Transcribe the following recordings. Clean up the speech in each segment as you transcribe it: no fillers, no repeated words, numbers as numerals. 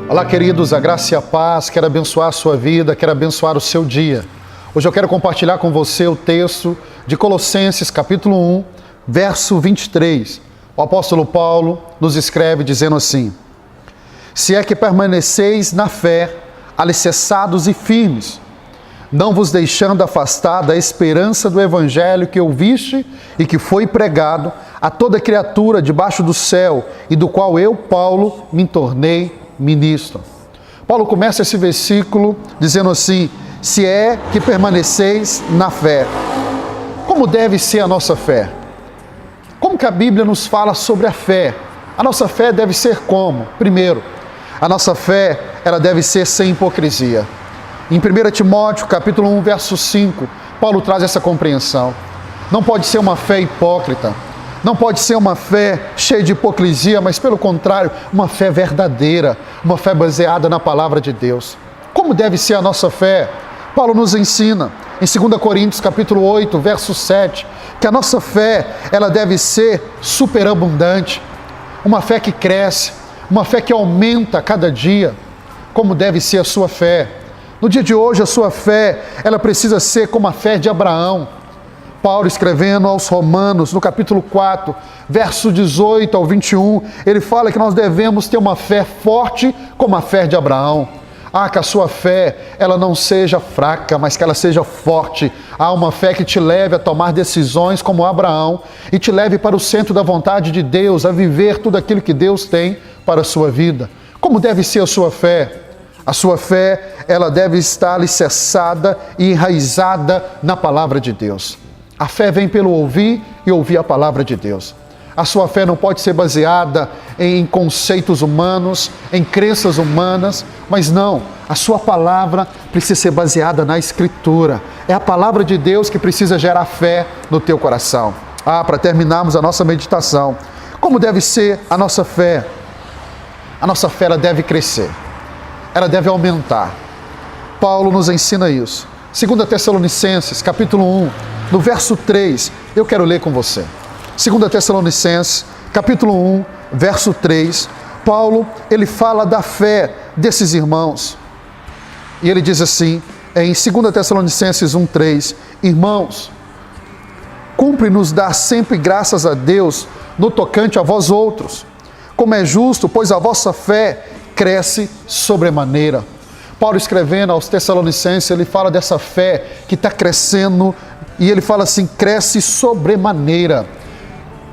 Olá, queridos, a graça e a paz, quero abençoar a sua vida, quero abençoar o seu dia. Hoje eu quero compartilhar com você o texto de Colossenses, capítulo 1, verso 23. O apóstolo Paulo nos escreve dizendo assim: se é que permaneceis na fé, alicerçados e firmes, não vos deixando afastar da esperança do evangelho que ouviste e que foi pregado a toda criatura debaixo do céu, e do qual eu, Paulo, me tornei ministro. Paulo começa esse versículo dizendo assim: se é que permaneceis na fé. Como deve ser a nossa fé? Como que a Bíblia nos fala sobre a fé? A nossa fé deve ser como? Primeiro, a nossa fé, ela deve ser sem hipocrisia. Em 1 Timóteo, capítulo 1, verso 5, Paulo traz essa compreensão. Não pode ser uma fé hipócrita. Não pode ser uma fé cheia de hipocrisia, mas pelo contrário, uma fé verdadeira, uma fé baseada na palavra de Deus. Como deve ser a nossa fé? Paulo nos ensina, em 2 Coríntios, capítulo 8, verso 7, que a nossa fé, ela deve ser superabundante, uma fé que cresce, uma fé que aumenta a cada dia. Como deve ser a sua fé? No dia de hoje, a sua fé, ela precisa ser como a fé de Abraão. Paulo, escrevendo aos Romanos, no capítulo 4, verso 18 ao 21, ele fala que nós devemos ter uma fé forte como a fé de Abraão. Que a sua fé, ela não seja fraca, mas que ela seja forte. Uma fé que te leve a tomar decisões como Abraão e te leve para o centro da vontade de Deus, a viver tudo aquilo que Deus tem para a sua vida. Como deve ser a sua fé? A sua fé, ela deve estar alicerçada e enraizada na palavra de Deus. A fé vem pelo ouvir e ouvir a palavra de Deus. A sua fé não pode ser baseada em conceitos humanos, em crenças humanas, mas não, a sua palavra precisa ser baseada na Escritura. É a palavra de Deus que precisa gerar fé no teu coração. Para terminarmos a nossa meditação, como deve ser a nossa fé? A nossa fé, ela deve crescer, ela deve aumentar. Paulo nos ensina isso. 2 Tessalonicenses, capítulo 1, no verso 3, eu quero ler com você. 2 Tessalonicenses, capítulo 1, verso 3, Paulo, ele fala da fé desses irmãos. E ele diz assim, em 2 Tessalonicenses 1, 3, irmãos, cumpre-nos dar sempre graças a Deus no tocante a vós outros, como é justo, pois a vossa fé cresce sobremaneira. Paulo, escrevendo aos Tessalonicenses, ele fala dessa fé que está crescendo, e ele fala assim, cresce sobremaneira.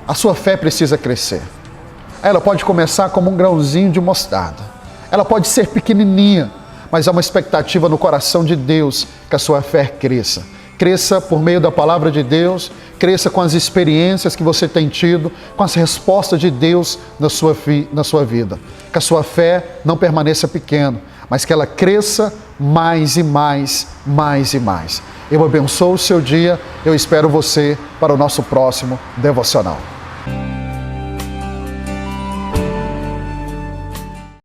A sua fé precisa crescer. Ela pode começar como um grãozinho de mostarda. Ela pode ser pequenininha, mas há uma expectativa no coração de Deus que a sua fé cresça. Cresça por meio da palavra de Deus, cresça com as experiências que você tem tido, com as respostas de Deus na sua vida. Que a sua fé não permaneça pequena, mas que ela cresça mais e mais, mais e mais. Eu abençoo o seu dia, eu espero você para o nosso próximo devocional.